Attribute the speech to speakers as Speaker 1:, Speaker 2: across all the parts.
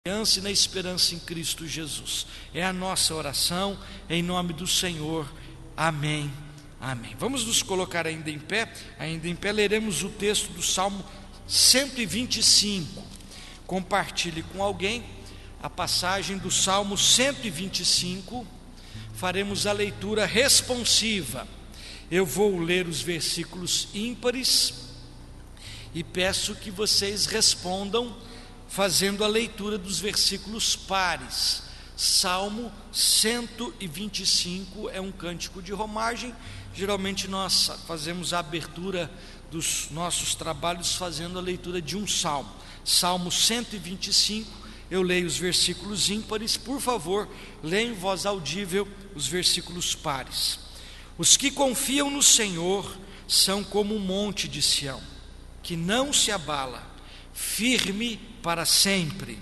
Speaker 1: e na esperança em Cristo Jesus. É a nossa oração, em nome do Senhor. Amém, amém. Vamos nos colocar ainda em pé, leremos o texto do Salmo 125. Compartilhe com alguém a passagem do Salmo 125, faremos a leitura responsiva. Eu vou ler os versículos ímpares e peço que vocês respondam fazendo a leitura dos versículos pares. Salmo 125 é um cântico de romagem. Geralmente nós fazemos a abertura dos nossos trabalhos fazendo a leitura de um salmo. Salmo 125, eu leio os versículos ímpares. Por favor, leia em voz audível os versículos pares. Os que confiam no Senhor são como um monte de Sião, que não se abala, firme para sempre.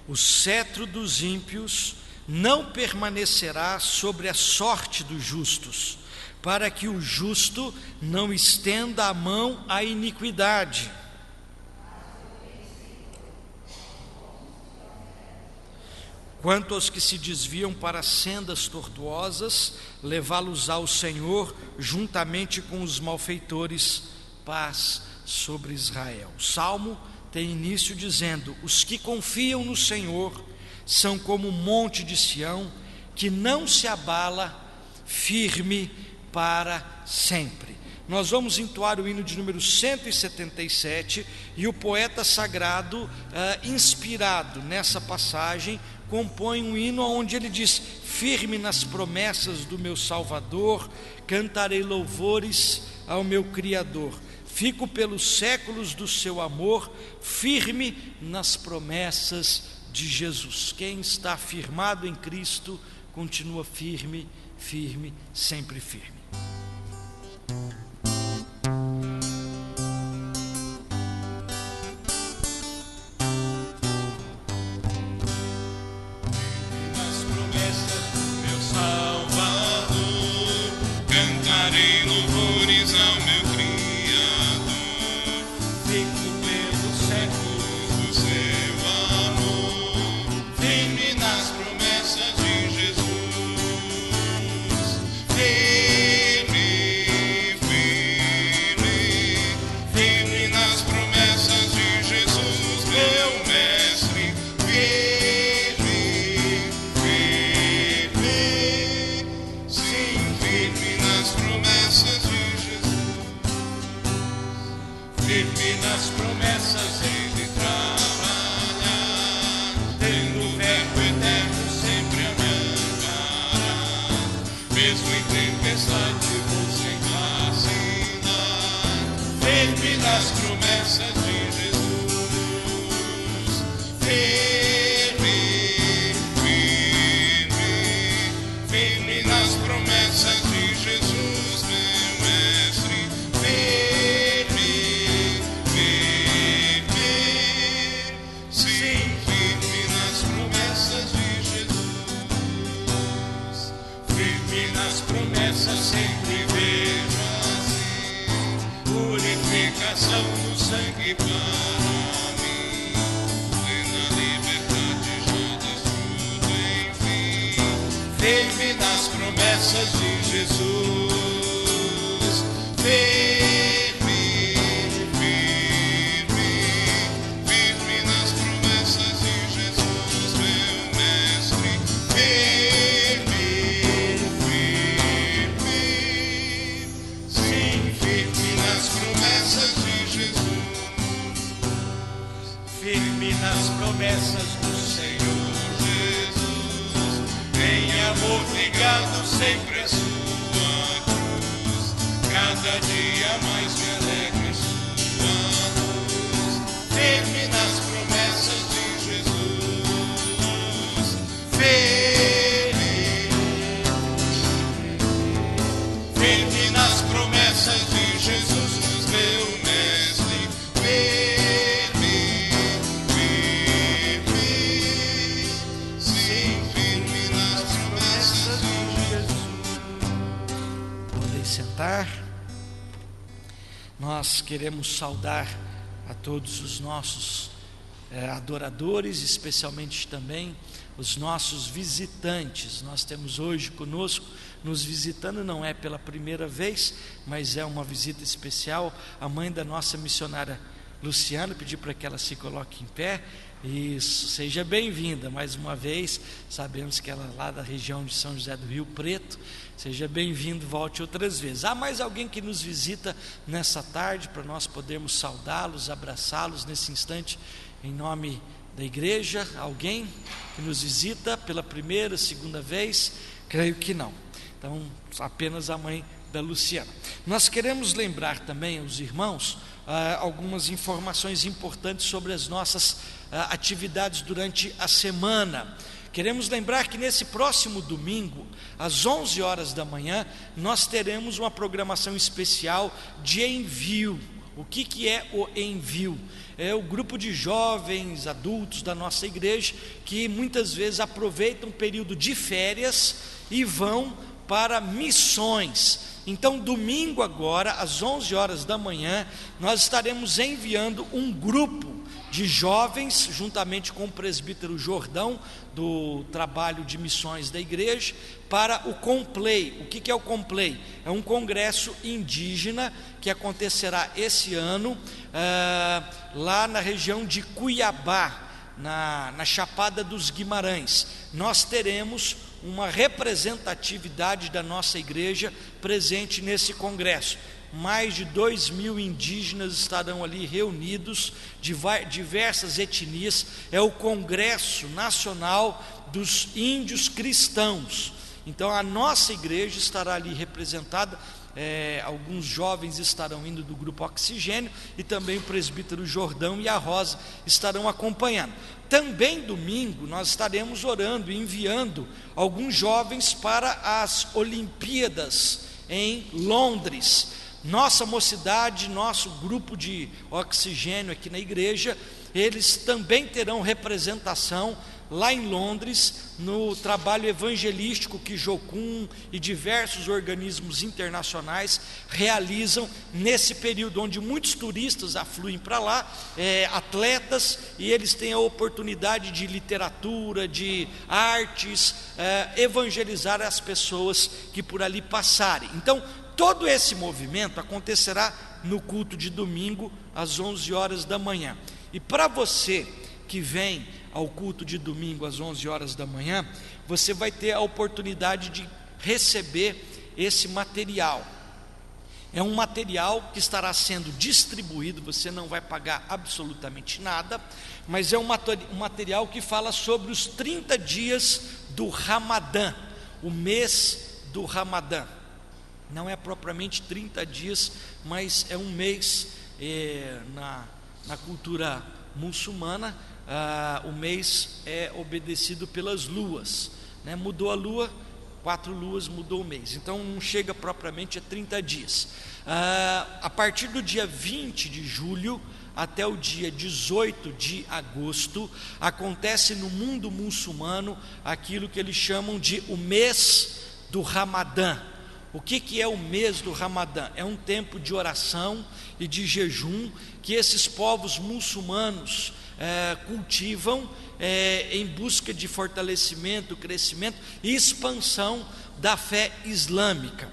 Speaker 1: O cetro dos ímpios não permanecerá sobre a sorte dos justos, para que o justo não estenda a mão à iniquidade. Quanto aos que se desviam para sendas tortuosas, levá-los ao Senhor, juntamente com os malfeitores, paz sobre Israel. O salmo tem início dizendo: os que confiam no Senhor são como um monte de Sião, que não se abala, firme para sempre. Nós vamos entoar o hino de número 177, e o poeta sagrado, inspirado nessa passagem, compõe um hino onde ele diz: firme nas promessas do meu Salvador, cantarei louvores ao meu Criador. Fico pelos séculos do seu amor, firme nas promessas de Jesus. Quem está firmado em Cristo, continua firme, firme, sempre firme. sentar. Nós queremos saudar a todos os nossos adoradores, especialmente também os nossos visitantes. Nós temos hoje conosco, nos visitando, não é pela primeira vez, mas é uma visita especial, a mãe da nossa missionária Luciana. Pedi para que ela se coloque em pé. Isso, seja bem-vinda mais uma vez. Sabemos que ela é lá da região de São José do Rio Preto. Seja bem-vindo, volte outras vezes. Há mais alguém que nos visita nessa tarde, para nós podermos saudá-los, abraçá-los nesse instante, em nome da igreja? Alguém que nos visita pela primeira, segunda vez? Creio que não. Então, apenas a mãe da Luciana. Nós queremos lembrar também aos irmãos algumas informações importantes sobre as nossas atividades durante a semana. Queremos lembrar que nesse próximo domingo, às 11 horas da manhã, nós teremos uma programação especial de envio. O que é o envio? É o grupo de jovens, adultos da nossa igreja, que muitas vezes aproveitam o período de férias e vão para missões. Então, domingo agora, às 11 horas da manhã, nós estaremos enviando um grupo de jovens, juntamente com o presbítero Jordão, do trabalho de missões da igreja, para o Complay. O que é o Complay? É um congresso indígena que acontecerá esse ano, lá na região de Cuiabá, na Chapada dos Guimarães. Nós teremos uma representatividade da nossa igreja presente nesse congresso. Mais de 2.000 indígenas estarão ali reunidos, de diversas etnias. É o Congresso Nacional dos Índios Cristãos. Então a nossa igreja estará ali representada. Alguns jovens estarão indo do grupo Oxigênio, e também o presbítero Jordão e a Rosa estarão acompanhando. Também domingo nós estaremos orando e enviando alguns jovens para as Olimpíadas em Londres. Nossa mocidade, nosso grupo de Oxigênio aqui na igreja, eles também terão representação lá em Londres, no trabalho evangelístico que Jocum e diversos organismos internacionais realizam nesse período, onde muitos turistas afluem para lá, atletas, e eles têm a oportunidade de literatura, de artes, evangelizar as pessoas que por ali passarem. Então, todo esse movimento acontecerá no culto de domingo, às 11 horas da manhã. E para você que vem ao culto de domingo às 11 horas da manhã, você vai ter a oportunidade de receber esse material. É um material que estará sendo distribuído, você não vai pagar absolutamente nada, mas é um material que fala sobre os 30 dias do Ramadã, o mês do Ramadã. Não é propriamente 30 dias, mas é um mês. Na cultura muçulmana, o mês é obedecido pelas luas, né? Mudou a lua, 4 luas, mudou o mês. Então não chega propriamente a 30 dias. A partir do dia 20 de julho até o dia 18 de agosto, acontece no mundo muçulmano aquilo que eles chamam de o mês do Ramadã. O que é o mês do Ramadã? É um tempo de oração e de jejum que esses povos muçulmanos cultivam em busca de fortalecimento, crescimento e expansão da fé islâmica.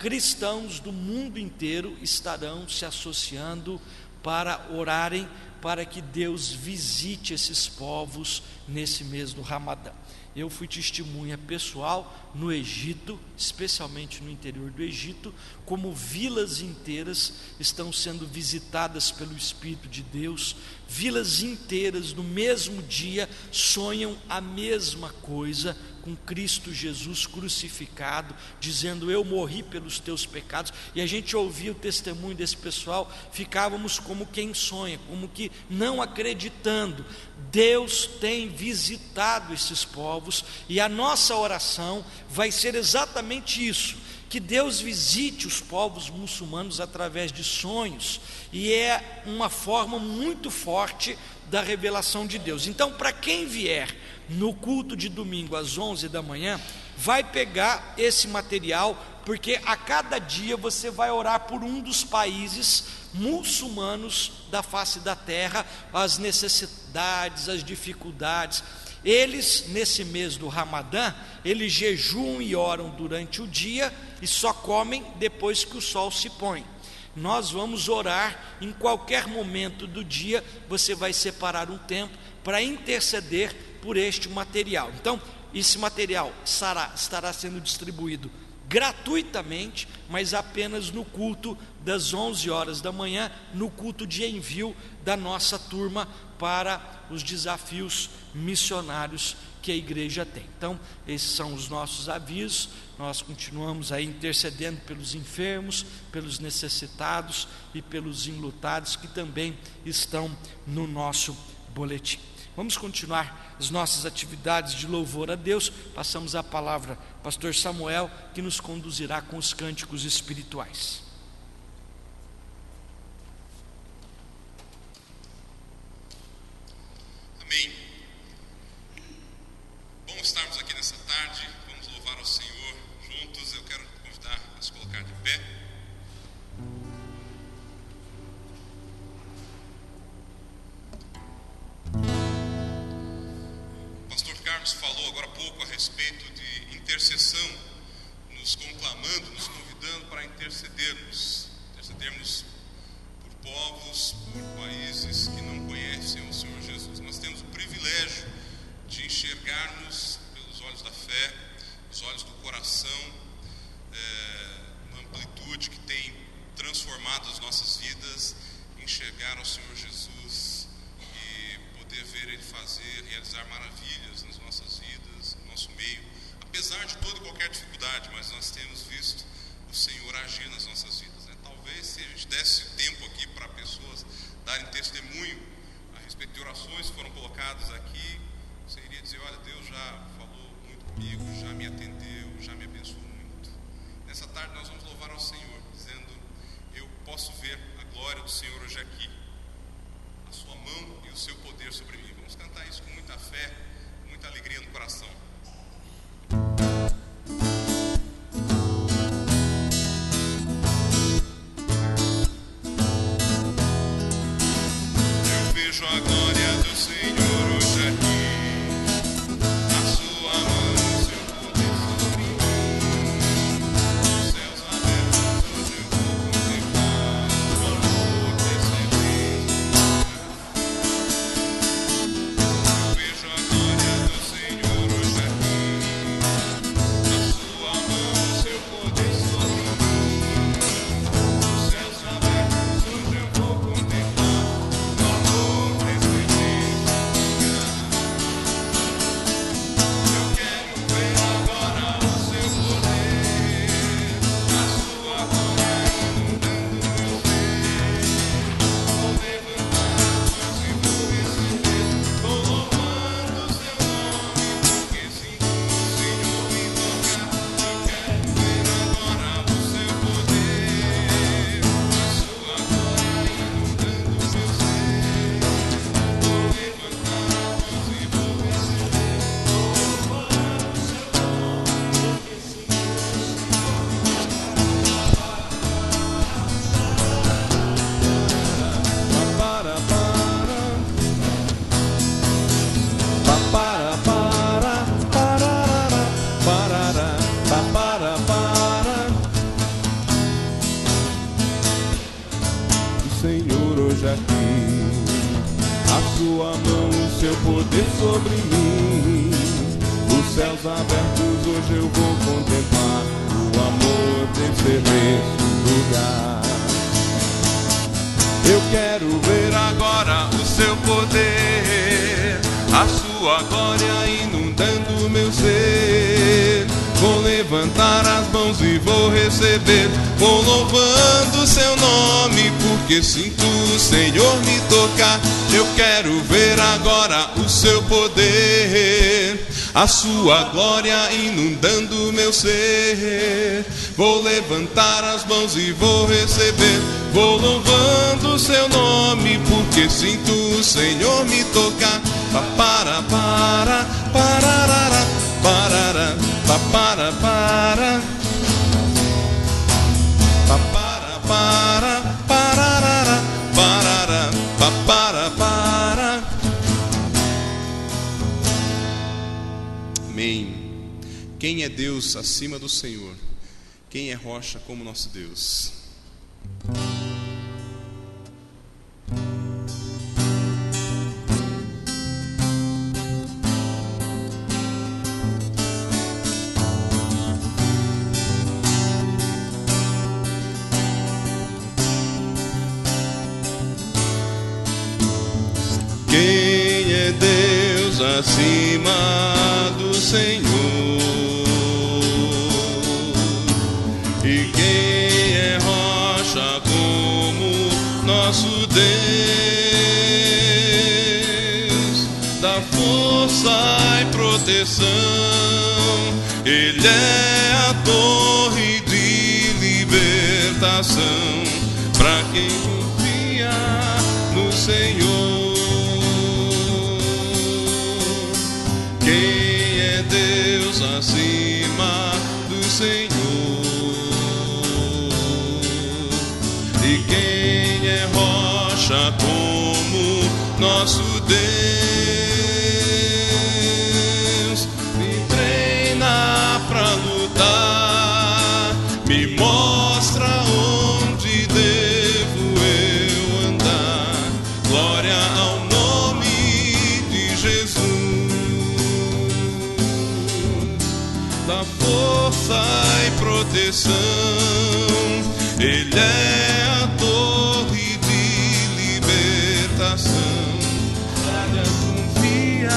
Speaker 1: Cristãos do mundo inteiro estarão se associando para orarem para que Deus visite esses povos nesse mês do Ramadã. Eu fui testemunha pessoal no Egito, especialmente no interior do Egito, como vilas inteiras estão sendo visitadas pelo Espírito de Deus. Vilas inteiras no mesmo dia sonham a mesma coisa, com Cristo Jesus crucificado, dizendo: eu morri pelos teus pecados. E a gente ouvia o testemunho desse pessoal, ficávamos como quem sonha, como que não acreditando. Deus tem visitado esses povos, e a nossa oração vai ser exatamente isso: que Deus visite os povos muçulmanos através de sonhos, e é uma forma muito forte da revelação de Deus. Então, para quem vier no culto de domingo às 11 da manhã, vai pegar esse material, porque a cada dia você vai orar por um dos países muçulmanos da face da terra, as necessidades, as dificuldades. Eles, nesse mês do Ramadã, eles jejuam e oram durante o dia e só comem depois que o sol se põe. Nós vamos orar em qualquer momento do dia, você vai separar um tempo para interceder por este material. Então, esse material estará sendo distribuído gratuitamente, mas apenas no culto das 11 horas da manhã, no culto de envio da nossa turma para os desafios missionários que a igreja tem. Então, esses são os nossos avisos. Nós continuamos aí intercedendo pelos enfermos, pelos necessitados e pelos enlutados que também estão no nosso boletim. Vamos continuar as nossas atividades de louvor a Deus. Passamos a palavra ao pastor Samuel, que nos conduzirá com os cânticos espirituais.
Speaker 2: Amém. Bom estarmos aqui nessa tarde. Vamos louvar ao Senhor juntos. Eu quero convidar a se colocar de pé. O pastor Carlos falou agora há pouco a respeito de intercessão, nos conclamando, nos convidando para intercedermos por povos, por países que não conhecem o Senhor Jesus. Nós temos o privilégio de enxergarmos pelos olhos da fé, os olhos do coração, uma amplitude que tem transformado as nossas vidas, enxergar ao Senhor Jesus e poder ver Ele realizar maravilhas nas nossas vidas, no nosso meio, apesar de toda e qualquer dificuldade, mas nós temos visto o Senhor agir nas nossas vidas. Talvez se a gente desse tempo aqui para pessoas darem testemunho a respeito de orações que foram colocadas aqui, você iria dizer: olha, Deus já falou muito comigo, já me atendeu, já me abençoou muito. Nessa tarde nós vamos louvar ao Senhor, dizendo: eu posso ver a glória do Senhor hoje aqui, a sua mão e o seu poder sobre mim. Vamos cantar isso com muita fé, com muita alegria no coração. Vejo a glória do Senhor hoje aqui, a sua mão, o seu poder sobre mim, os céus abertos hoje eu vou contemplar, o amor desse Deus. Eu vejo a glória do Senhor hoje aqui, a sua mão, o seu poder sobre mim, os céus abertos hoje eu vou contemplar. Senhor hoje aqui, a sua mão, o seu poder sobre mim, os céus abertos hoje eu vou contemplar, o amor descer nesse lugar. Eu quero ver agora o seu poder, a sua glória inundando o meu ser. Vou levantar as mãos e vou receber, vou louvando o seu nome, porque sinto o Senhor me tocar. Eu quero ver agora o seu poder, a sua glória inundando o meu ser. Vou levantar as mãos e vou receber, vou louvando o seu nome, porque sinto o Senhor me tocar. Para, parará, parará, papara, para, papara, para, parará, parará, papara, para. Amém. Quem é Deus acima do Senhor? Quem é rocha como nosso Deus? Quem é Deus acima do Senhor? E quem é rocha como nosso Deus? Dá força e proteção, Ele é a torre de libertação para quem confia no Senhor. Quem é Deus acima do Senhor? E quem é rocha como nosso Deus? Me treina pra lutar, me mostra onde devo eu andar. Glória ao nome de Jesus. Dá força e proteção, Ele é a torre de libertação. Olha, confia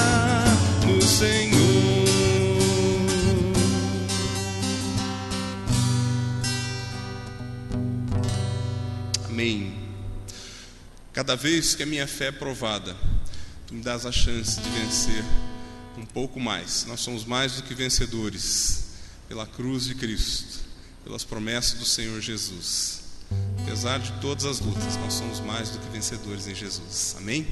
Speaker 2: no Senhor. Amém. Cada vez que a minha fé é provada, Tu me dás a chance de vencer um pouco mais. Nós somos mais do que vencedores pela cruz de Cristo, pelas promessas do Senhor Jesus. Apesar de todas as lutas, nós somos mais do que vencedores em Jesus. Amém?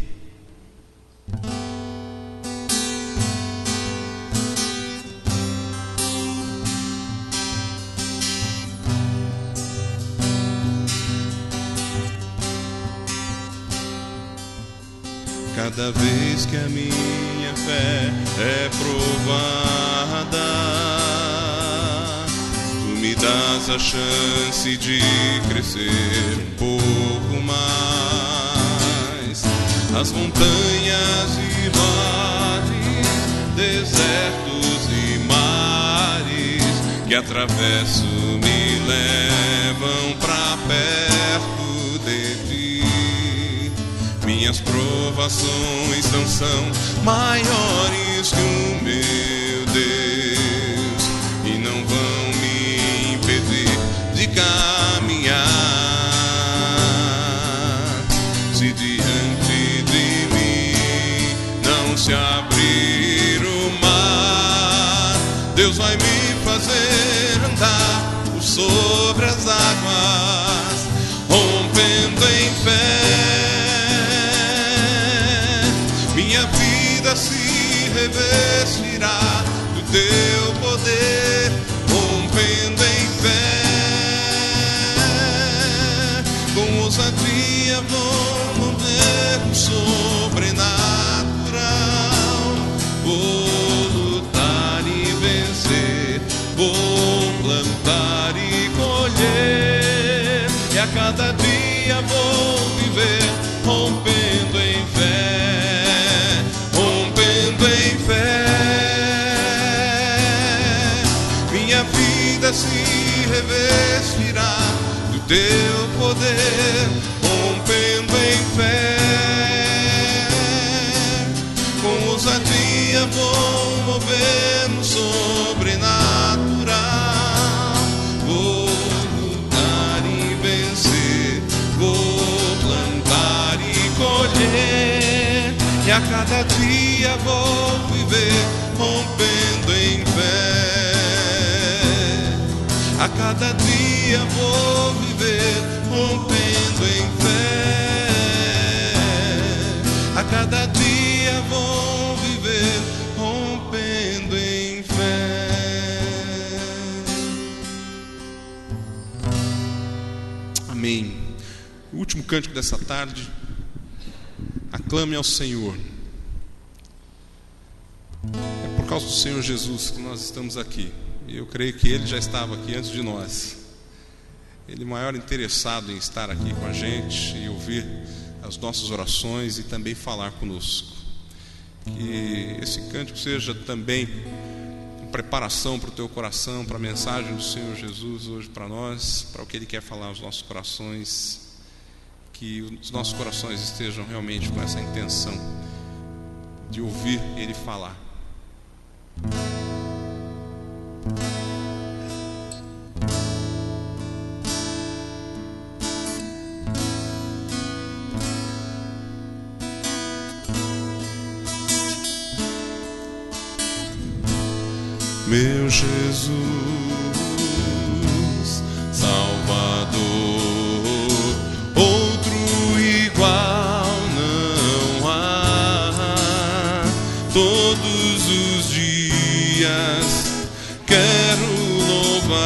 Speaker 2: Cada vez que a minha fé é provada, Tu me dás a chance de crescer um pouco mais. As montanhas e vales, desertos e mares que atravesso me levam pra perto de Ti. Minhas provações não são maiores que o meu Deus e não vão me impedir de caminhar. Se diante de mim não se abrir o mar, Deus vai me fazer andar por sobre as águas, rompendo em fé. Minha vida se revestirá do Teu poder, rompendo em fé. Com ousadia vou mover o sobrenatural. Vou lutar e vencer, vou plantar e colher. E a cada dia vou viver rompendo em fé. Minha vida se revestirá do Teu poder, rompendo em fé. Com ousadia vou mover no sobrenatural. Vou lutar e vencer, vou plantar e colher. E a cada dia vou viver rompendo em fé. A cada dia vou viver rompendo em fé. A cada dia vou viver rompendo. Amém. O último cântico dessa tarde: aclame ao Senhor. É por causa do Senhor Jesus que nós estamos aqui. E eu creio que Ele já estava aqui antes de nós. Ele é o maior interessado em estar aqui com a gente e ouvir as nossas orações e também falar conosco. Que esse cântico seja também uma preparação para o teu coração, para a mensagem do Senhor Jesus hoje para nós, para o que Ele quer falar aos nossos corações. Que os nossos corações estejam realmente com essa intenção de ouvir Ele falar.
Speaker 3: Meu Jesus, Salvador, outro igual não há. Todos os dias quero louvar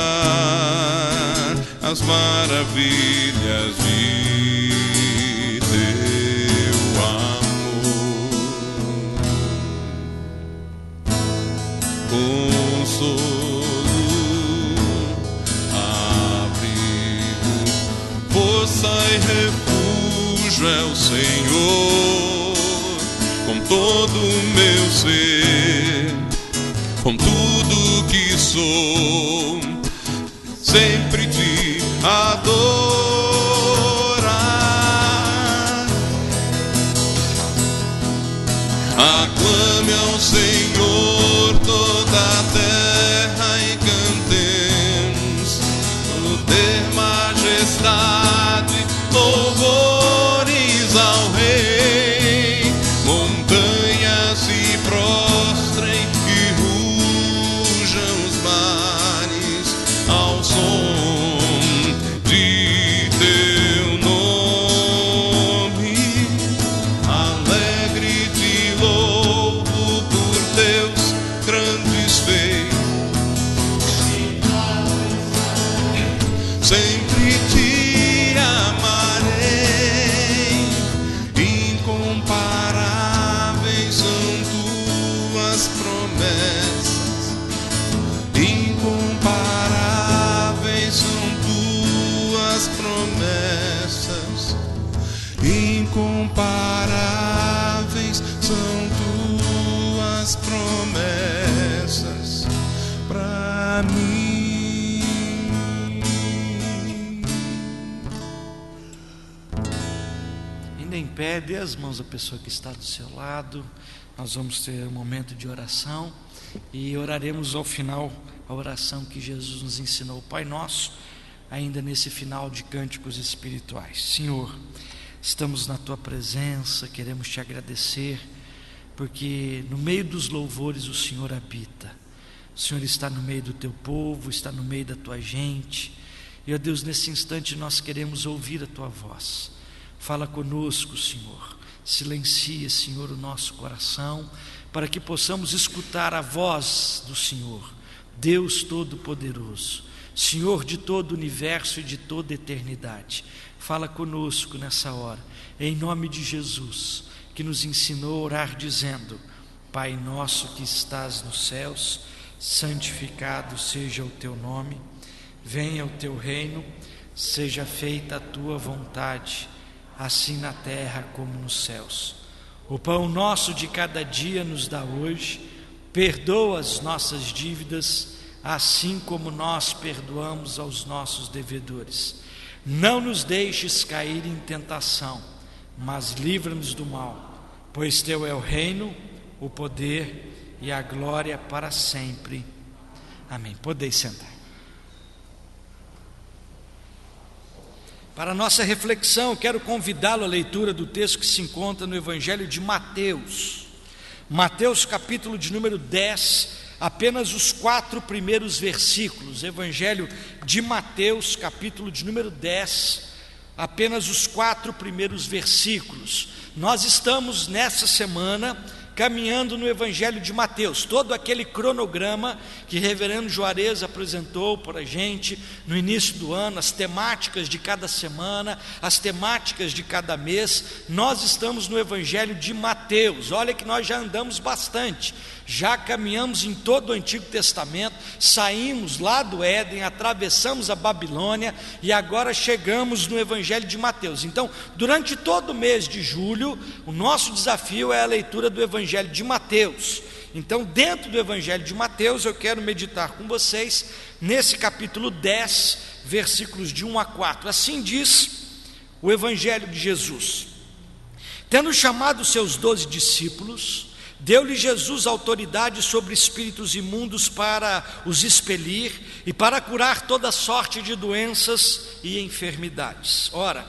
Speaker 3: as maravilhas de teu amor. Consolo, abrigo, força e refúgio é o Senhor. Com todo o meu ser, com tudo que sou, sempre te adorar. Aclame ao Senhor toda a terra e cantemos poder, majestade, louvores ao Rei. Montanhas se prostrem e rujam os mares ao som de teu nome. Alegre te louvo por teus grandes feitos. Sempre te amarei. Incomparáveis são tuas promessas. Incomparáveis são tuas promessas. Incomparáveis são tuas promessas para mim.
Speaker 1: Ainda em pé, dê as mãos à pessoa que está do seu lado. Nós vamos ter um momento de oração e oraremos ao final a oração que Jesus nos ensinou, o Pai Nosso, ainda nesse final de cânticos espirituais. Senhor, estamos na Tua presença, queremos Te agradecer, porque no meio dos louvores o Senhor habita. O Senhor está no meio do Teu povo, está no meio da Tua gente. E, ó Deus, nesse instante nós queremos ouvir a Tua voz. Fala conosco, Senhor. Silencia, Senhor, o nosso coração, para que possamos escutar a voz do Senhor, Deus Todo-Poderoso, Senhor de todo o universo e de toda a eternidade. Fala conosco nessa hora, em nome de Jesus, que nos ensinou a orar dizendo: Pai nosso que estás nos céus, santificado seja o teu nome, venha o teu reino, seja feita a tua vontade, assim na terra como nos céus. O pão nosso de cada dia nos dá hoje, perdoa as nossas dívidas, assim como nós perdoamos aos nossos devedores. Não nos deixes cair em tentação, mas livra-nos do mal, pois teu é o reino, o poder e a glória para sempre. Amém. Podeis sentar. Para a nossa reflexão, quero convidá-lo à leitura do texto que se encontra no Evangelho de Mateus. Mateus, capítulo de número 10, apenas os 4 primeiros versículos. Evangelho de Mateus, capítulo de número 10, apenas os 4 primeiros versículos. Nós estamos nessa semana caminhando no Evangelho de Mateus, todo aquele cronograma que reverendo Juarez apresentou para a gente no início do ano, as temáticas de cada semana, as temáticas de cada mês. Nós estamos no Evangelho de Mateus. Olha que nós já andamos bastante, já caminhamos em todo o Antigo Testamento, saímos lá do Éden, atravessamos a Babilônia e agora chegamos no Evangelho de Mateus. Então, durante todo o mês de julho, o nosso desafio é a leitura do Evangelho de Mateus. Então, dentro do Evangelho de Mateus, eu quero meditar com vocês nesse capítulo 10, versículos de 1 a 4. Assim diz o Evangelho de Jesus: tendo chamado seus 12 discípulos, deu-lhe Jesus autoridade sobre espíritos imundos para os expelir e para curar toda sorte de doenças e enfermidades. Ora,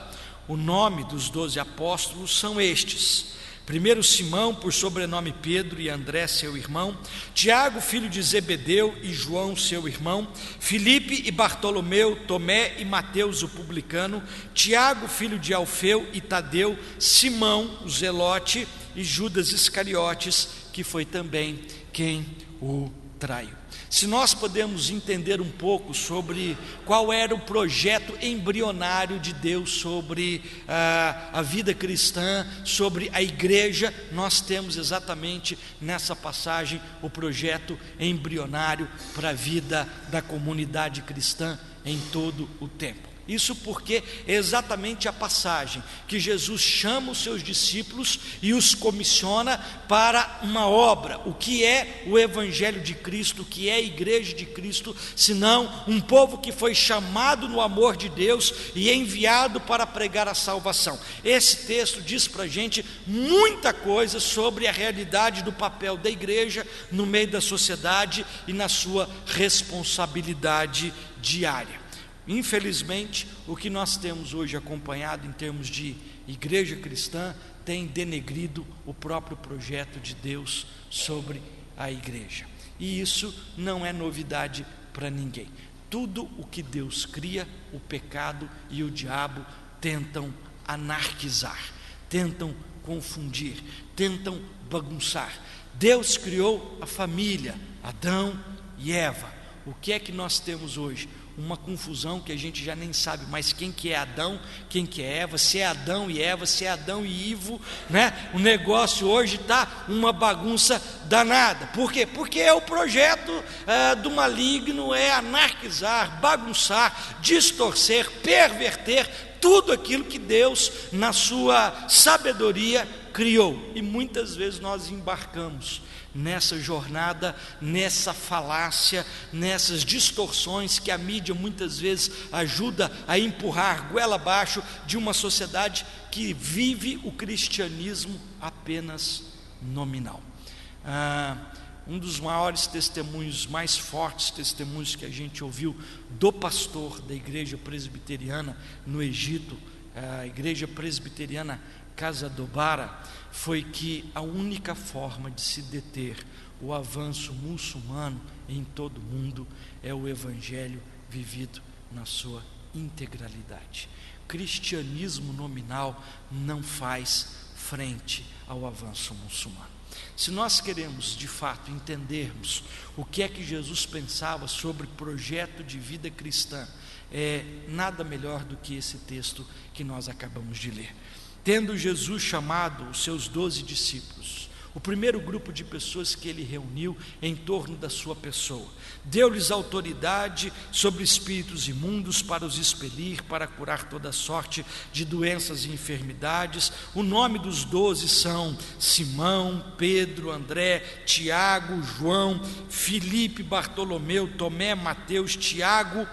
Speaker 1: o nome dos 12 apóstolos são estes: primeiro Simão, por sobrenome Pedro, e André seu irmão, Tiago filho de Zebedeu e João seu irmão, Filipe e Bartolomeu, Tomé e Mateus o publicano, Tiago filho de Alfeu e Tadeu, Simão o zelote e Judas Iscariotes, que foi também quem o traiu. Se nós podemos entender um pouco sobre qual era o projeto embrionário de Deus sobre a vida cristã, sobre a igreja, nós temos exatamente nessa passagem o projeto embrionário para a vida da comunidade cristã em todo o tempo. Isso porque é exatamente a passagem que Jesus chama os seus discípulos e os comissiona para uma obra. O que é o Evangelho de Cristo, o que é a igreja de Cristo, senão um povo que foi chamado no amor de Deus e enviado para pregar a salvação. Esse texto diz para a gente muita coisa sobre a realidade do papel da igreja no meio da sociedade e na sua responsabilidade diária. Infelizmente, o que nós temos hoje acompanhado em termos de igreja cristã tem denegrido o próprio projeto de Deus sobre a igreja. E isso não é novidade para ninguém. Tudo o que Deus cria, o pecado e o diabo tentam anarquizar, tentam confundir, tentam bagunçar. Deus criou a família, Adão e Eva. O que é que nós temos hoje? Uma confusão que a gente já nem sabe mais quem que é Adão, quem que é Eva, se é Adão e Eva, se é Adão e Ivo, né? O negócio hoje está uma bagunça danada. Por quê? Porque é o projeto do maligno, é anarquizar, bagunçar, distorcer, perverter tudo aquilo que Deus, na sua sabedoria, criou. E muitas vezes nós embarcamos nessa jornada, nessa falácia, nessas distorções que a mídia muitas vezes ajuda a empurrar goela abaixo de uma sociedade que vive o cristianismo apenas nominal. Um dos maiores testemunhos, mais fortes testemunhos que a gente ouviu do pastor da igreja presbiteriana no Egito, a igreja presbiteriana Casa do Bara, foi que a única forma de se deter o avanço muçulmano em todo o mundo é o evangelho vivido na sua integralidade. Cristianismo nominal não faz frente ao avanço muçulmano. Se nós queremos de fato entendermos o que é que Jesus pensava sobre projeto de vida cristã, é nada melhor do que esse texto que nós acabamos de ler. Tendo Jesus chamado os seus 12 discípulos, o primeiro grupo de pessoas que ele reuniu em torno da sua pessoa, deu-lhes autoridade sobre espíritos imundos para os expelir, para curar toda sorte de doenças e enfermidades. O nome dos 12 são Simão, Pedro, André, Tiago, João, Filipe, Bartolomeu, Tomé, Mateus, Tiago,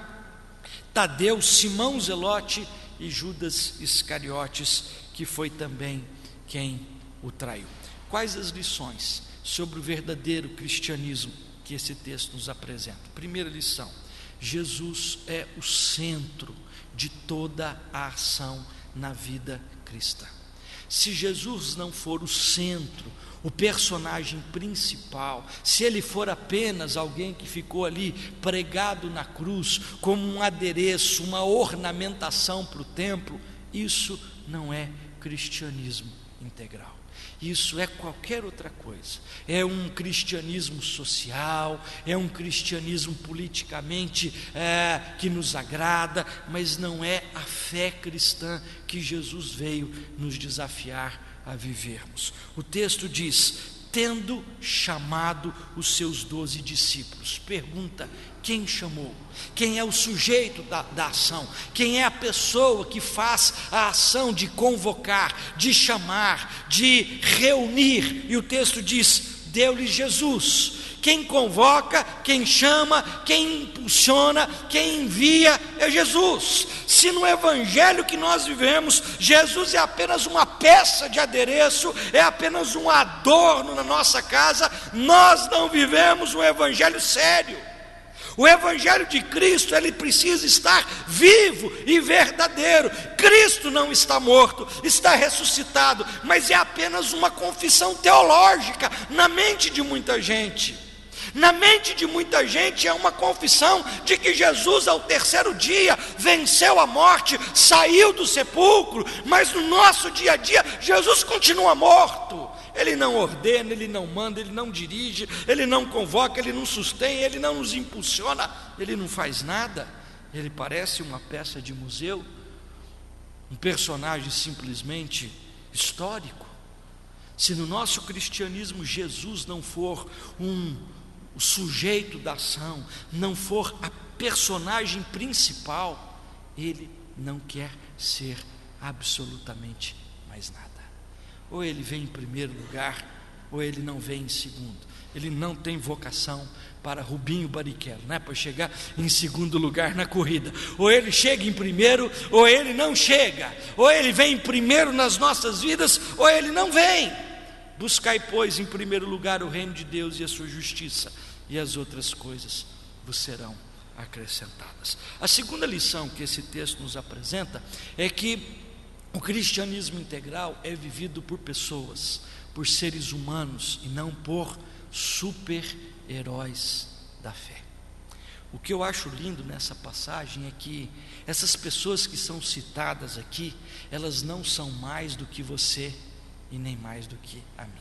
Speaker 1: Tadeu, Simão Zelote e Judas Iscariotes, que foi também quem o traiu. Quais as lições sobre o verdadeiro cristianismo que esse texto nos apresenta? Primeira lição: Jesus é o centro de toda a ação na vida cristã. Se Jesus não for o centro, o personagem principal, se ele for apenas alguém que ficou ali pregado na cruz como um adereço, uma ornamentação para o templo, isso não é cristianismo integral. Isso é qualquer outra coisa. É um cristianismo social, é um cristianismo politicamente que nos agrada, mas não é a fé cristã que Jesus veio nos desafiar a vivermos. O texto diz: tendo chamado os seus 12 discípulos. Pergunta: quem chamou? Quem é o sujeito da ação? Quem é a pessoa que faz a ação de convocar, de chamar, de reunir? E o texto diz: deu-lhe Jesus. Quem convoca, quem chama, quem impulsiona, quem envia é Jesus. Se no evangelho que nós vivemos, Jesus é apenas uma peça de adereço, é apenas um adorno na nossa casa, nós não vivemos um evangelho sério. O evangelho de Cristo, ele precisa estar vivo e verdadeiro. Cristo não está morto, está ressuscitado, mas é apenas uma confissão teológica na mente de muita gente. Na mente de muita gente é uma confissão de que Jesus ao terceiro dia venceu a morte, saiu do sepulcro, mas no nosso dia a dia Jesus continua morto. Ele não ordena, ele não manda, ele não dirige, ele não convoca, ele não sustém, ele não nos impulsiona, ele não faz nada. Ele parece uma peça de museu, um personagem simplesmente histórico. Se no nosso cristianismo Jesus não for o sujeito da ação, não for a personagem principal, ele não quer ser absolutamente mais nada. Ou ele vem em primeiro lugar, ou ele não vem em segundo. Ele não tem vocação para Rubinho Barrichello, para chegar em segundo lugar na corrida. Ou ele chega em primeiro, ou ele não chega. Ou ele vem em primeiro nas nossas vidas, ou ele não vem. Buscai, pois, em primeiro lugar o reino de Deus e a sua justiça, e as outras coisas vos serão acrescentadas. A segunda lição que esse texto nos apresenta é que o cristianismo integral é vivido por pessoas, por seres humanos, e não por super-heróis da fé. O que eu acho lindo nessa passagem é que essas pessoas que são citadas aqui, elas não são mais do que você e nem mais do que a mim.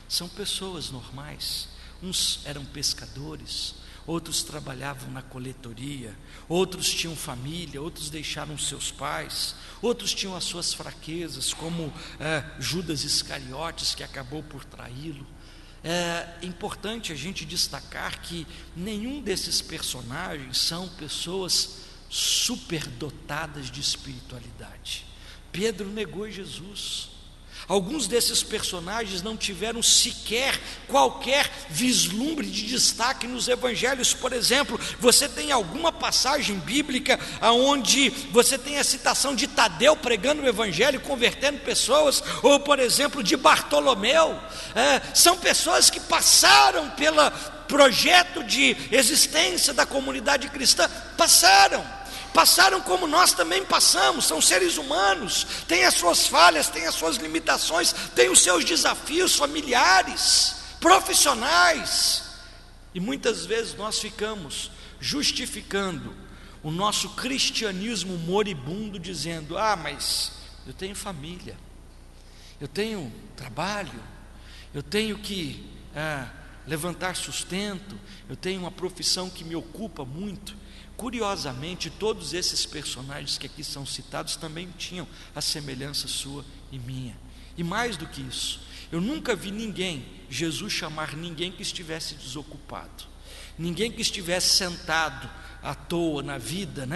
Speaker 1: São pessoas normais. Uns eram pescadores, outros trabalhavam na coletoria, outros tinham família, outros deixaram seus pais, outros tinham as suas fraquezas, como Judas Iscariotes, que acabou por traí-lo. É importante a gente destacar que nenhum desses personagens são pessoas superdotadas de espiritualidade. Pedro negou Jesus. Alguns desses personagens não tiveram sequer qualquer vislumbre de destaque nos evangelhos. Por exemplo, você tem alguma passagem bíblica onde você tem a citação de Tadeu pregando o evangelho, convertendo pessoas, ou por exemplo de Bartolomeu. São pessoas que passaram pelo projeto de existência da comunidade cristã, passaram como nós também passamos, são seres humanos, têm as suas falhas, têm as suas limitações, têm os seus desafios familiares, profissionais, e muitas vezes nós ficamos justificando o nosso cristianismo moribundo, dizendo: mas eu tenho família, eu tenho trabalho, eu tenho que levantar sustento, eu tenho uma profissão que me ocupa muito. Curiosamente, todos esses personagens que aqui são citados também tinham a semelhança sua e minha. E mais do que isso, eu nunca vi Jesus chamar ninguém que estivesse desocupado, ninguém que estivesse sentado à toa na vida,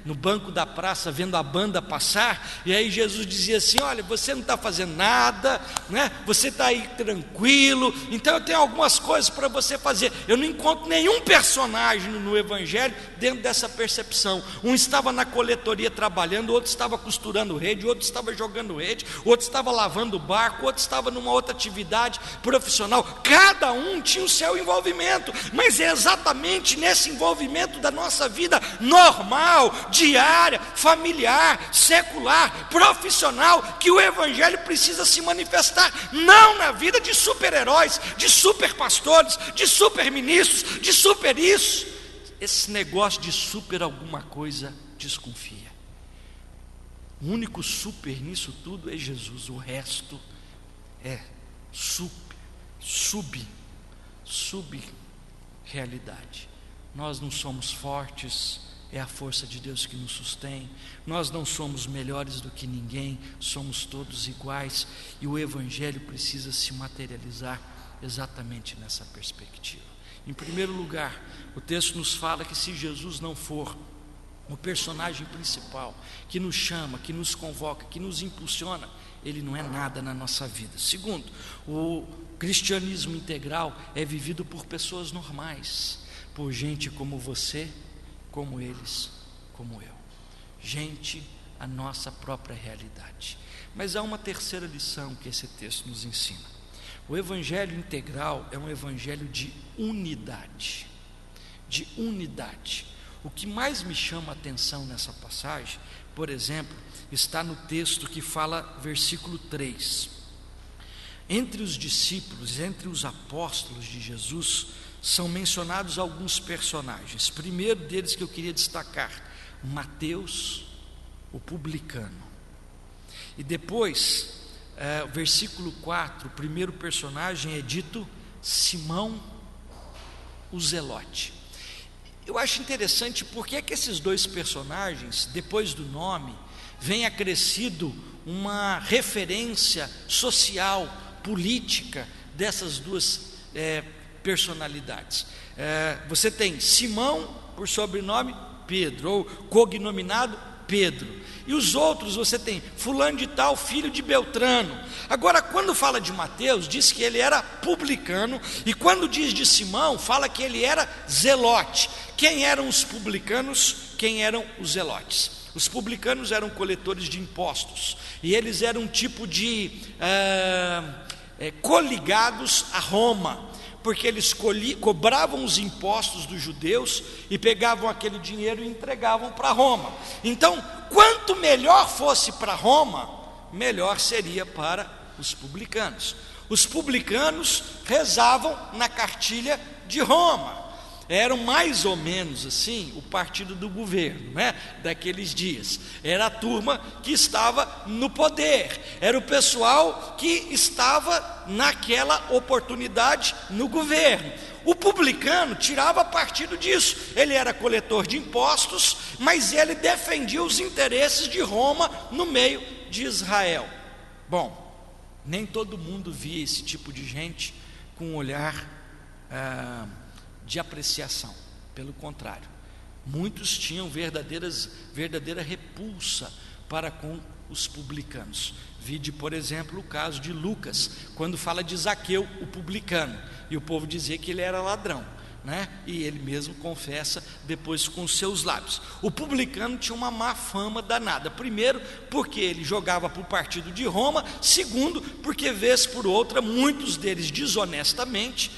Speaker 1: no banco da praça vendo a banda passar, e aí Jesus dizia assim: olha, você não está fazendo nada, você está aí tranquilo, então eu tenho algumas coisas para você fazer. Eu não encontro nenhum personagem no evangelho dentro dessa percepção. Um estava na coletoria trabalhando, outro estava costurando rede, outro estava jogando rede, outro estava lavando barco, outro estava numa outra atividade profissional. Cada um tinha o seu envolvimento, mas é exatamente nesse envolvimento da nossa vida normal, diária, familiar, secular, profissional, que o evangelho precisa se manifestar, não na vida de super-heróis, de super-pastores, de super-ministros, de super isso. Esse negócio de super alguma coisa, desconfia. O único super nisso tudo é Jesus, o resto é sub-realidade. Nós não somos fortes, é a força de Deus que nos sustém. Nós não somos melhores do que ninguém, somos todos iguais, e o Evangelho precisa se materializar exatamente nessa perspectiva. Em primeiro lugar, o texto nos fala que se Jesus não for o personagem principal, que nos chama, que nos convoca, que nos impulsiona, ele não é nada na nossa vida. Segundo, o cristianismo integral é vivido por pessoas normais, por gente como você, como eles, como eu. Gente, a nossa própria realidade. Mas há uma terceira lição que esse texto nos ensina. O evangelho integral é um evangelho de unidade. De unidade. O que mais me chama a atenção nessa passagem, por exemplo, está no texto que fala, versículo 3. Entre os discípulos, entre os apóstolos de Jesus, são mencionados alguns personagens. Primeiro deles que eu queria destacar, Mateus, o publicano. E depois, versículo 4, o primeiro personagem é dito Simão, o Zelote. Eu acho interessante porque é que esses dois personagens, depois do nome, vem acrescido uma referência social, política dessas duas personalidades. Você tem Simão, por sobrenome Pedro, ou cognominado Pedro, e os outros você tem fulano de tal, filho de Beltrano. Agora, quando fala de Mateus, diz que ele era publicano, e quando diz de Simão, fala que ele era zelote. Quem eram os publicanos? Quem eram os zelotes? Os publicanos eram coletores de impostos, e eles eram um tipo de coligados a Roma, porque eles cobravam os impostos dos judeus e pegavam aquele dinheiro e entregavam para Roma. Então, quanto melhor fosse para Roma, melhor seria para os publicanos. Os publicanos rezavam na cartilha de Roma. Eram mais ou menos assim o partido do governo, daqueles dias. Era a turma que estava no poder, era o pessoal que estava naquela oportunidade no governo. O publicano tirava partido disso. Ele era coletor de impostos, mas ele defendia os interesses de Roma no meio de Israel. Bom, nem todo mundo via esse tipo de gente com um olhar de apreciação. Pelo contrário, muitos tinham verdadeira repulsa para com os publicanos. Vide, por exemplo, o caso de Lucas, quando fala de Zaqueu, o publicano, e o povo dizia que ele era ladrão, e ele mesmo confessa depois com os seus lábios. O publicano tinha uma má fama danada. Primeiro, porque ele jogava para o partido de Roma. Segundo, porque vez por outra, muitos deles desonestamente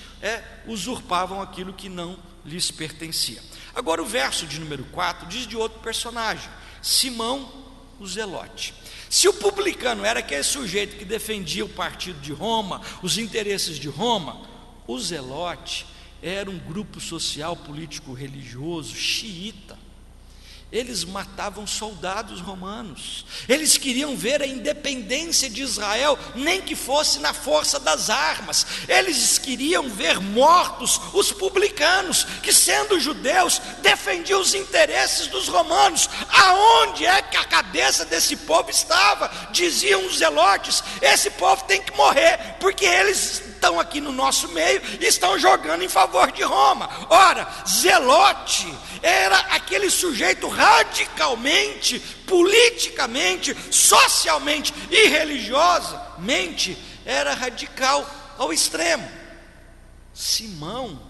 Speaker 1: usurpavam aquilo que não lhes pertencia. Agora o verso de número 4 diz de outro personagem, Simão, o Zelote. Se o publicano era aquele sujeito que defendia o partido de Roma, os interesses de Roma, o Zelote era um grupo social, político, religioso, xiita. Eles matavam soldados romanos. Eles queriam ver a independência de Israel, nem que fosse na força das armas. Eles queriam ver mortos os publicanos, que sendo judeus, defendiam os interesses dos romanos. Aonde é que a cabeça desse povo estava? Diziam os zelotes, esse povo tem que morrer, porque eles estão aqui no nosso meio e estão jogando em favor de Roma. Ora, zelote era aquele sujeito radicalmente, politicamente, socialmente e religiosamente, era radical ao extremo. Simão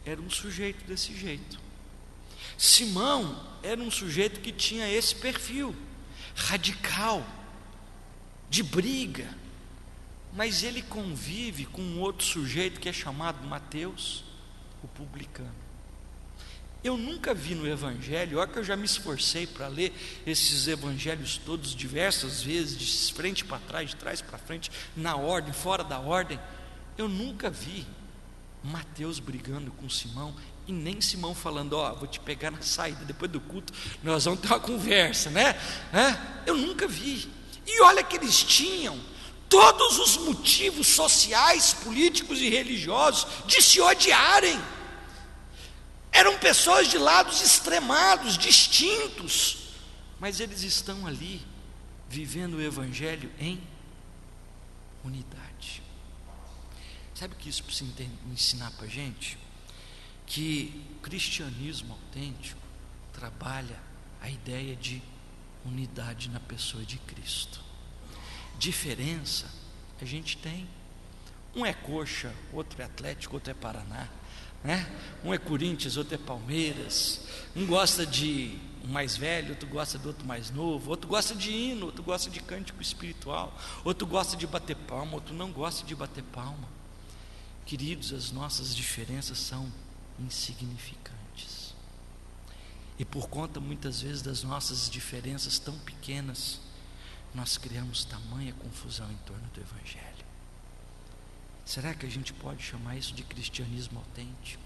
Speaker 1: era um sujeito desse jeito. Simão era um sujeito que tinha esse perfil radical, de briga, mas ele convive com um outro sujeito que é chamado Mateus, o publicano. Eu nunca vi no Evangelho, olha que eu já me esforcei para ler esses Evangelhos todos diversas vezes, de frente para trás, de trás para frente, na ordem, fora da ordem. Eu nunca vi Mateus brigando com Simão, e nem Simão falando, vou te pegar na saída, depois do culto nós vamos ter uma conversa, Eu nunca vi. E olha que eles tinham todos os motivos sociais, políticos e religiosos de se odiarem. Eram pessoas de lados extremados, distintos, mas eles estão ali, vivendo o Evangelho em unidade. Sabe o que isso precisa ensinar para a gente? Que o cristianismo autêntico trabalha a ideia de unidade na pessoa de Cristo. Diferença a gente tem. Um é Coxa, outro é Atlético, outro é Paraná, né? Um é Corinthians, outro é Palmeiras. Um gosta de um mais velho, outro gosta do outro mais novo. Outro gosta de hino, outro gosta de cântico espiritual. Outro gosta de bater palma, outro não gosta de bater palma. Queridos, as nossas diferenças são insignificantes. E por conta muitas vezes das nossas diferenças tão pequenas, nós criamos tamanha confusão em torno do Evangelho. Será que a gente pode chamar isso de cristianismo autêntico?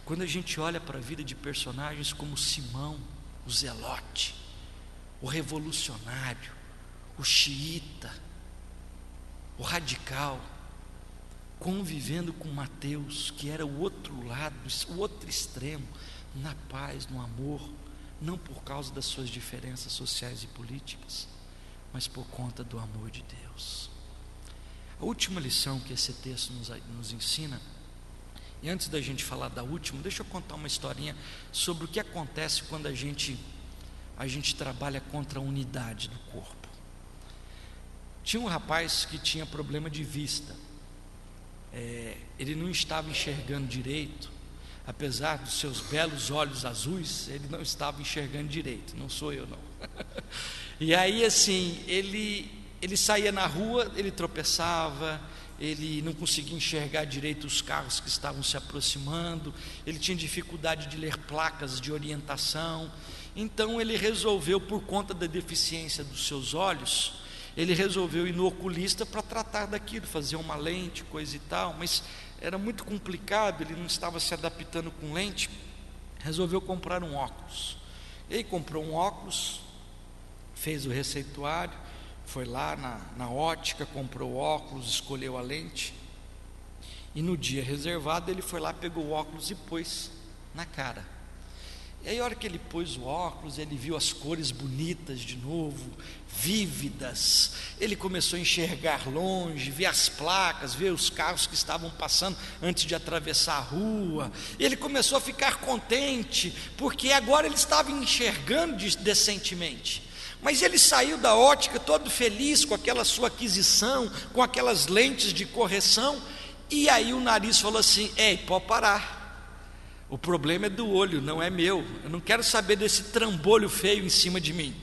Speaker 1: Quando a gente olha para a vida de personagens como Simão, o zelote, o revolucionário, o xiita, o radical, convivendo com Mateus, que era o outro lado, o outro extremo, na paz, no amor, não por causa das suas diferenças sociais e políticas, mas por conta do amor de Deus. A última lição que esse texto nos ensina, e antes da gente falar da última, deixa eu contar uma historinha sobre o que acontece quando a gente trabalha contra a unidade do corpo. Tinha um rapaz que tinha problema de vista. Ele não estava enxergando direito, apesar dos seus belos olhos azuis, ele não estava enxergando direito. Não sou eu, não. E aí assim, ele saía na rua, ele tropeçava, ele não conseguia enxergar direito os carros que estavam se aproximando, ele tinha dificuldade de ler placas de orientação. Então ele resolveu, por conta da deficiência dos seus olhos, ele resolveu ir no oculista para tratar daquilo, fazer uma lente, coisa e tal, mas era muito complicado, ele não estava se adaptando com lente, resolveu comprar um óculos. E aí comprou um óculos, fez o receituário, foi lá na ótica, comprou o óculos, escolheu a lente, e no dia reservado ele foi lá, pegou o óculos e pôs na cara. E aí a hora que ele pôs o óculos, ele viu as cores bonitas de novo, vívidas, ele começou a enxergar longe, ver as placas, ver os carros que estavam passando antes de atravessar a rua, e ele começou a ficar contente, porque agora ele estava enxergando decentemente. Mas ele saiu da ótica todo feliz com aquela sua aquisição, com aquelas lentes de correção, e aí o nariz falou assim: ei, pode parar, o problema é do olho, não é meu, eu não quero saber desse trambolho feio em cima de mim.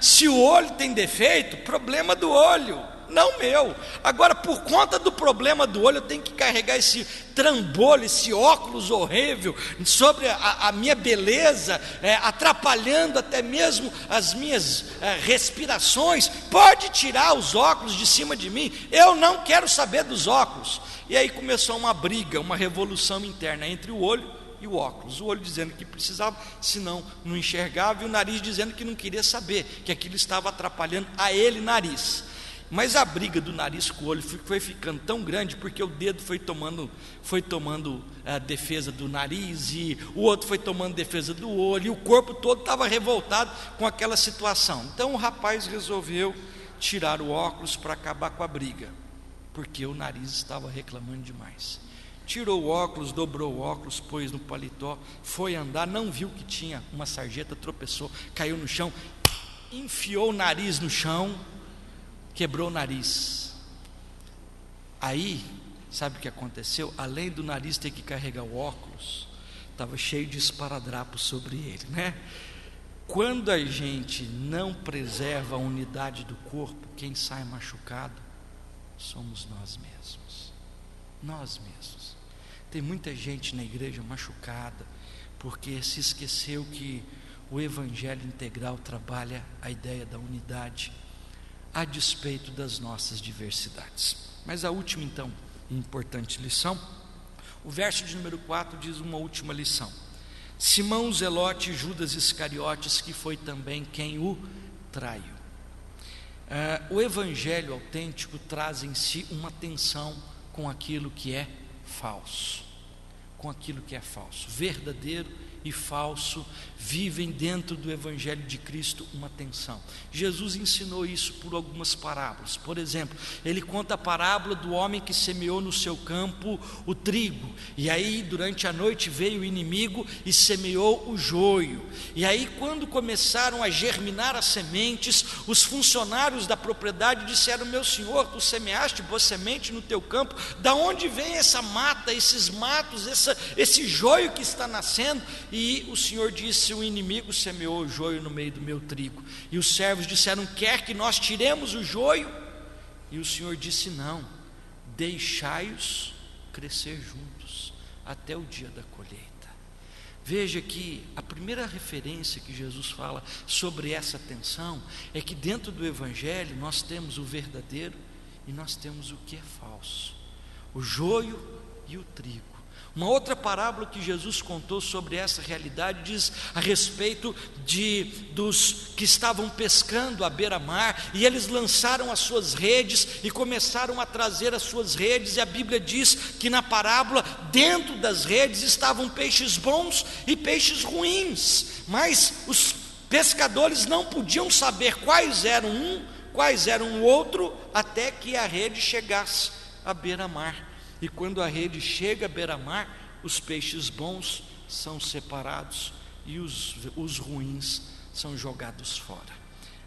Speaker 1: Se o olho tem defeito, problema do olho, não meu. Agora, por conta do problema do olho, eu tenho que carregar esse trambolho, esse óculos horrível sobre a minha beleza, atrapalhando até mesmo as minhas respirações. Pode tirar os óculos de cima de mim, eu não quero saber dos óculos. E aí começou uma briga, uma revolução interna entre o olho e o óculos. O olho dizendo que precisava, senão não enxergava, e o nariz dizendo que não queria saber, que aquilo estava atrapalhando a ele, nariz. Mas a briga do nariz com o olho foi ficando tão grande, porque o dedo foi tomando a defesa do nariz, e o outro foi tomando defesa do olho, e o corpo todo estava revoltado com aquela situação. Então o rapaz resolveu tirar o óculos para acabar com a briga, porque o nariz estava reclamando demais. Tirou o óculos, dobrou o óculos, pôs no paletó, foi andar, não viu que tinha uma sarjeta, tropeçou, caiu no chão, enfiou o nariz no chão, quebrou o nariz. Aí, sabe o que aconteceu? Além do nariz ter que carregar o óculos, estava cheio de esparadrapos sobre ele, né? Quando a gente não preserva a unidade do corpo, quem sai machucado somos nós mesmos. Nós mesmos. Tem muita gente na igreja machucada, porque se esqueceu que o Evangelho integral trabalha a ideia da unidade, a despeito das nossas diversidades. Mas a última, então, importante lição, o verso de número 4 diz uma última lição: Simão Zelote e Judas Iscariotes, que foi também quem o traiu. O evangelho autêntico traz em si uma tensão com aquilo que é falso. Verdadeiro e falso vivem dentro do evangelho de Cristo uma tensão. Jesus ensinou isso por algumas parábolas. Por exemplo, ele conta a parábola do homem que semeou no seu campo o trigo, e aí durante a noite veio o inimigo e semeou o joio. E aí, quando começaram a germinar as sementes, os funcionários da propriedade disseram: meu senhor, tu semeaste boa semente no teu campo, da onde vem essa mata, esses matos, esse joio que está nascendo? E o Senhor disse: o inimigo semeou o joio no meio do meu trigo. E os servos disseram: quer que nós tiremos o joio? E o Senhor disse: não, deixai-os crescer juntos até o dia da colheita. Veja que a primeira referência que Jesus fala sobre essa tensão é que dentro do evangelho nós temos o verdadeiro e nós temos o que é falso, o joio e o trigo. Uma outra parábola que Jesus contou sobre essa realidade diz a respeito dos que estavam pescando à beira-mar, e eles lançaram as suas redes e começaram a trazer as suas redes, e a Bíblia diz que na parábola, dentro das redes estavam peixes bons e peixes ruins, mas os pescadores não podiam saber quais eram um, quais eram o outro, até que a rede chegasse à beira-mar. E quando a rede chega à beira-mar, os peixes bons são separados e os ruins são jogados fora.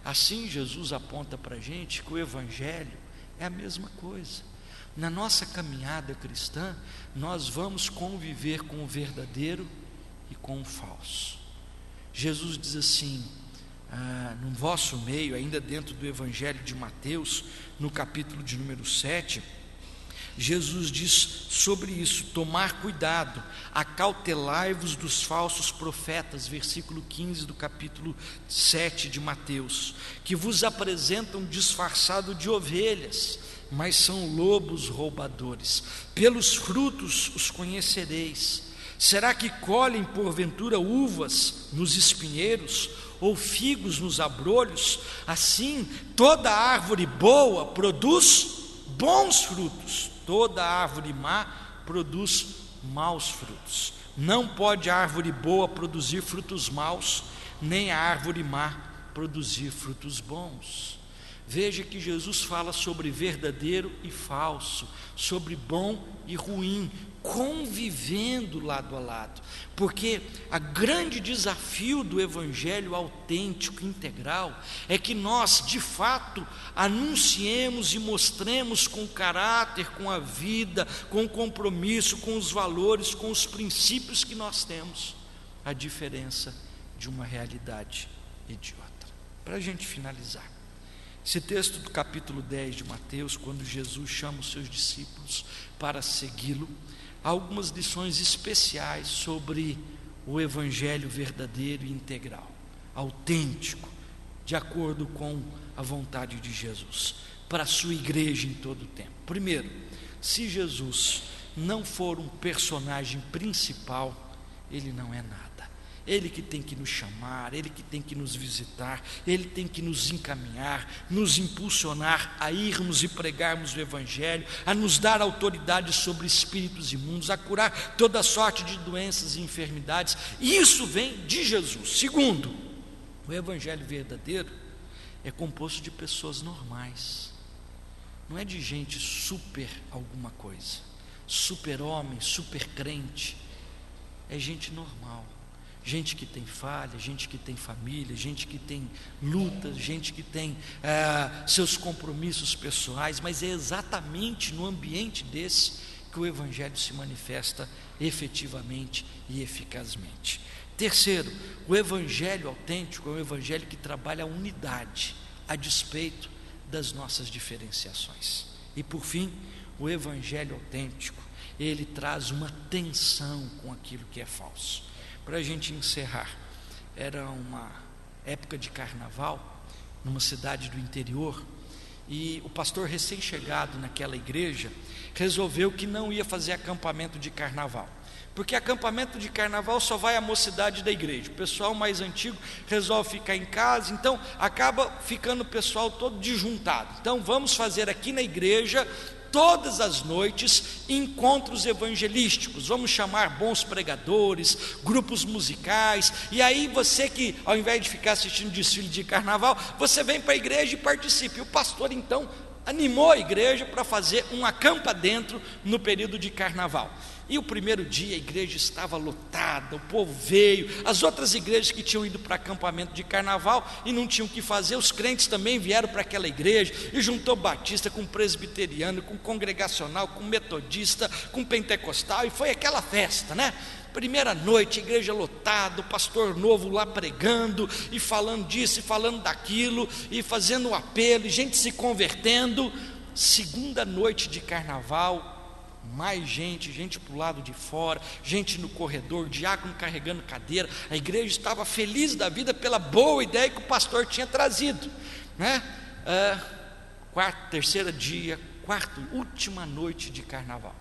Speaker 1: Assim, Jesus aponta para a gente que o evangelho é a mesma coisa. Na nossa caminhada cristã, nós vamos conviver com o verdadeiro e com o falso. Jesus diz assim, no vosso meio, ainda dentro do evangelho de Mateus, no capítulo de número 7, Jesus diz sobre isso: tomar cuidado, acautelai-vos dos falsos profetas, versículo 15 do capítulo 7 de Mateus, que vos apresentam disfarçado de ovelhas, mas são lobos roubadores. Pelos frutos os conhecereis. Será que colhem porventura uvas nos espinheiros, ou figos nos abrolhos? Assim, toda árvore boa produz bons frutos, toda árvore má produz maus frutos. Não pode a árvore boa produzir frutos maus, nem a árvore má produzir frutos bons. Veja que Jesus fala sobre verdadeiro e falso, sobre bom e ruim, convivendo lado a lado, porque o grande desafio do evangelho autêntico, integral, é que nós de fato anunciemos e mostremos com caráter, com a vida, com o compromisso, com os valores, com os princípios que nós temos, a diferença de uma realidade e de outra. Para a gente finalizar, esse texto do capítulo 10 de Mateus, quando Jesus chama os seus discípulos para segui-lo, há algumas lições especiais sobre o evangelho verdadeiro e integral, autêntico, de acordo com a vontade de Jesus, para a sua igreja em todo o tempo. Primeiro, se Jesus não for um personagem principal, ele não é nada. Ele que tem que nos chamar, Ele que tem que nos visitar, Ele tem que nos encaminhar, nos impulsionar a irmos e pregarmos o Evangelho, a nos dar autoridade sobre espíritos imundos, a curar toda sorte de doenças e enfermidades. Isso vem de Jesus. Segundo, o Evangelho verdadeiro é composto de pessoas normais, não é de gente super alguma coisa, super homem, super crente, é gente normal. Gente que tem falha, gente que tem família, gente que tem lutas, gente que tem seus compromissos pessoais, mas é exatamente no ambiente desse que o Evangelho se manifesta efetivamente e eficazmente. Terceiro, o Evangelho autêntico é um Evangelho que trabalha a unidade, a despeito das nossas diferenciações. E por fim, o Evangelho autêntico, ele traz uma tensão com aquilo que é falso. Para a gente encerrar, era uma época de carnaval, numa cidade do interior, e o pastor recém-chegado naquela igreja resolveu que não ia fazer acampamento de carnaval, Porque acampamento de carnaval só vai a mocidade da igreja. O pessoal mais antigo resolve ficar em casa, então acaba ficando o pessoal todo desjuntado. Então vamos fazer aqui na igreja, todas as noites, encontros evangelísticos. Vamos chamar bons pregadores, grupos musicais. E aí você que, ao invés de ficar assistindo desfile de carnaval, você vem para a igreja e participe. O pastor então animou a igreja para fazer um acampa dentro no período de carnaval. E o primeiro dia a igreja estava lotada, o povo veio, as outras igrejas que tinham ido para acampamento de carnaval e não tinham o que fazer, os crentes também vieram para aquela igreja, e juntou batista com presbiteriano, com congregacional, com metodista, com pentecostal, e foi aquela festa, né? Primeira noite, igreja lotada, o pastor novo lá pregando, e falando disso, e falando daquilo, e fazendo um apelo, e gente se convertendo. Segunda noite de carnaval, mais gente para o lado de fora, gente no corredor, diácono carregando cadeira. A igreja estava feliz da vida pela boa ideia que o pastor tinha trazido, né? Última noite de carnaval.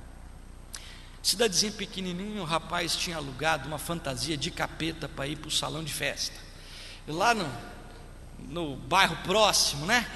Speaker 1: Cidadezinha pequenininha, o rapaz tinha alugado uma fantasia de capeta para ir para o salão de festa. E lá no bairro próximo, né?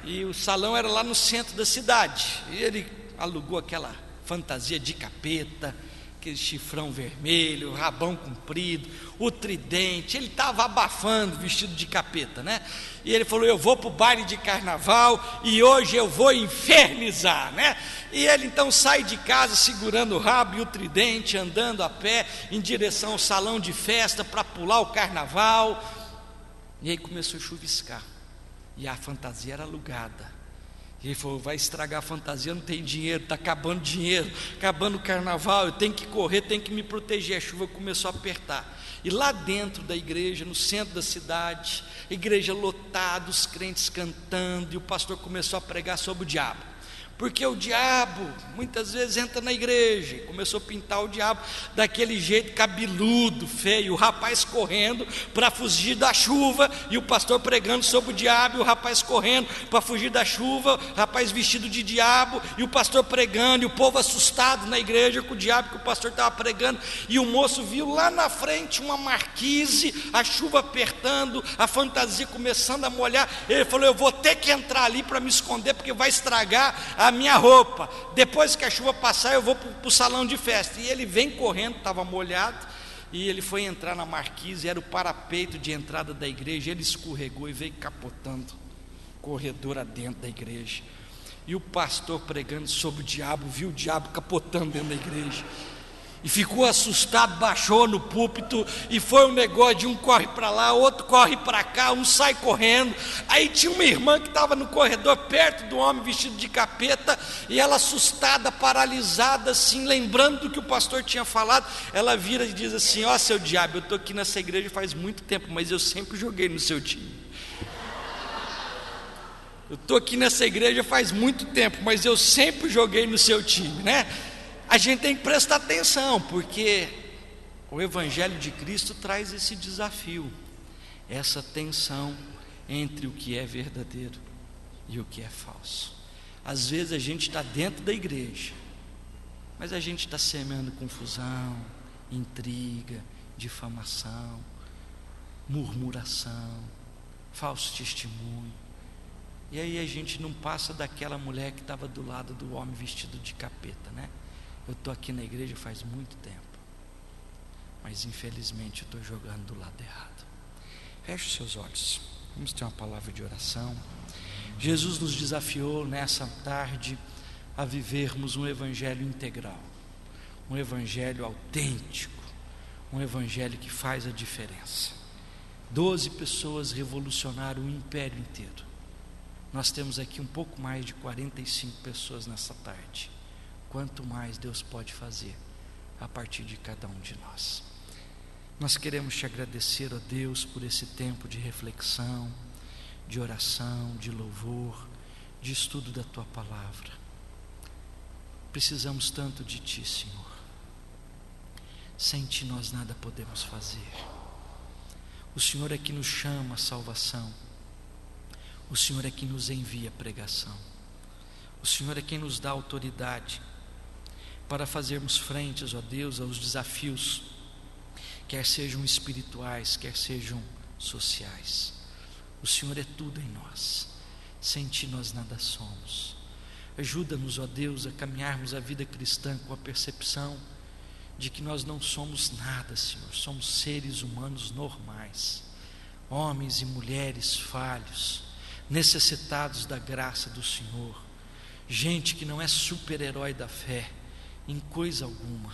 Speaker 1: E o salão era lá no centro da cidade. E ele alugou aquela fantasia de capeta, aquele chifrão vermelho, rabão comprido, o tridente. Ele estava abafando vestido de capeta, né? E ele falou: eu vou para o baile de carnaval e hoje eu vou infernizar, né? E ele então sai de casa segurando o rabo e o tridente, andando a pé em direção ao salão de festa para pular o carnaval. E aí começou a chuviscar, e a fantasia era alugada. E ele falou: vai estragar a fantasia, não tem dinheiro, está acabando o dinheiro, acabando o carnaval, eu tenho que correr, tenho que me proteger. A chuva começou a apertar, e lá dentro da igreja, no centro da cidade, igreja lotada, os crentes cantando, e o pastor começou a pregar sobre o diabo. Porque o diabo muitas vezes entra na igreja, e começou a pintar o diabo daquele jeito cabeludo, feio, o rapaz correndo para fugir da chuva, e o pastor pregando sobre o diabo, e o rapaz correndo para fugir da chuva, o rapaz vestido de diabo, e o pastor pregando, e o povo assustado na igreja com o diabo que o pastor estava pregando. E o moço viu lá na frente uma marquise, a chuva apertando, a fantasia começando a molhar. Ele falou: eu vou ter que entrar ali para me esconder, porque vai estragar a minha roupa. Depois que a chuva passar, eu vou para o salão de festa. E ele vem correndo, estava molhado, e ele foi entrar na marquise, era o parapeito de entrada da igreja. Ele escorregou e veio capotando corredor adentro da igreja. E o pastor pregando sobre o diabo, viu o diabo capotando dentro da igreja, e ficou assustado, baixou no púlpito, e foi um negócio de um corre para lá, outro corre para cá, um sai correndo. Aí tinha uma irmã que estava no corredor, perto do homem vestido de capeta, e ela assustada, paralisada assim, lembrando do que o pastor tinha falado, ela vira e diz assim: ó, seu diabo, eu estou aqui nessa igreja faz muito tempo, mas eu sempre joguei no seu time. Eu estou aqui nessa igreja faz muito tempo, mas eu sempre joguei no seu time, né? A gente tem que prestar atenção, porque o Evangelho de Cristo traz esse desafio, essa tensão entre o que é verdadeiro e o que é falso. Às vezes a gente está dentro da igreja, mas a gente está semeando confusão, intriga, difamação, murmuração, falso testemunho. E aí a gente não passa daquela mulher que estava do lado do homem vestido de capeta, né? Eu estou aqui na igreja faz muito tempo, mas infelizmente eu estou jogando do lado errado. Feche os seus olhos, vamos ter uma palavra de oração. Jesus nos desafiou nessa tarde a vivermos um evangelho integral, um evangelho autêntico, um evangelho que faz a diferença. 12 pessoas revolucionaram o império inteiro. Nós temos aqui um pouco mais de 45 pessoas nessa tarde. Quanto mais Deus pode fazer a partir de cada um de nós. Nós queremos te agradecer, ó Deus, por esse tempo de reflexão, de oração, de louvor, de estudo da Tua Palavra. Precisamos tanto de Ti, Senhor. Sem Ti nós nada podemos fazer. O Senhor é que nos chama à salvação. O Senhor é que nos envia a pregação. O Senhor é quem nos dá autoridade para fazermos frente, ó Deus, aos desafios, quer sejam espirituais, quer sejam sociais. O Senhor é tudo em nós, sem Ti nós nada somos. Ajuda-nos, ó Deus, a caminharmos a vida cristã com a percepção de que nós não somos nada, Senhor, somos seres humanos normais, homens e mulheres falhos, necessitados da graça do Senhor, gente que não é super-herói da fé em coisa alguma.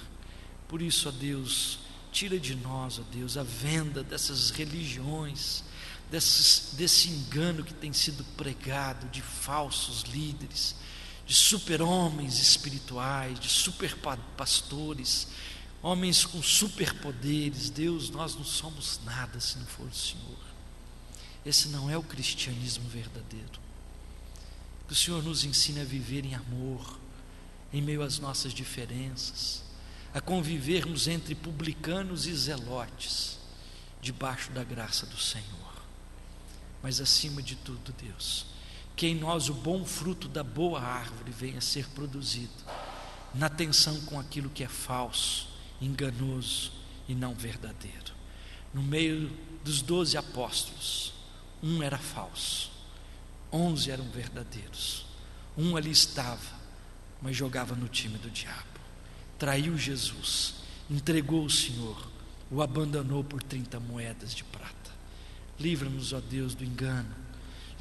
Speaker 1: Por isso, ó Deus, tira de nós, ó Deus, a venda dessas religiões, desse engano que tem sido pregado de falsos líderes, de super-homens espirituais, de super-pastores, homens com superpoderes. Deus, nós não somos nada se não for o Senhor. Esse não é o cristianismo verdadeiro. Que o Senhor nos ensine a viver em amor, em meio às nossas diferenças, a convivermos entre publicanos e zelotes, debaixo da graça do Senhor. Mas acima de tudo, Deus, que em nós o bom fruto da boa árvore venha a ser produzido, na tensão com aquilo que é falso, enganoso e não verdadeiro. No meio dos 12 apóstolos, um era falso, 11 eram verdadeiros. Um ali estava, mas jogava no time do diabo, traiu Jesus, entregou o Senhor, o abandonou por 30 moedas de prata. Livra-nos, ó Deus, do engano,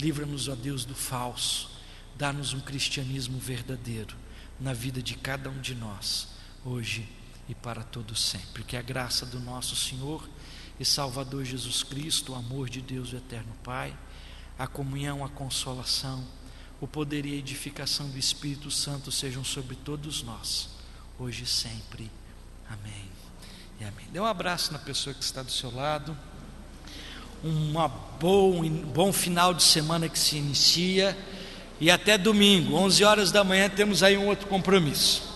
Speaker 1: livra-nos, ó Deus, do falso, dá-nos um cristianismo verdadeiro na vida de cada um de nós, hoje e para todo sempre. Que a graça do nosso Senhor e Salvador Jesus Cristo, o amor de Deus, o eterno Pai, a comunhão, a consolação, o poder e a edificação do Espírito Santo sejam sobre todos nós, hoje e sempre. Amém e amém. Dê um abraço na pessoa que está do seu lado. Bom final de semana que se inicia, e até domingo, 11 horas da manhã, temos aí um outro compromisso.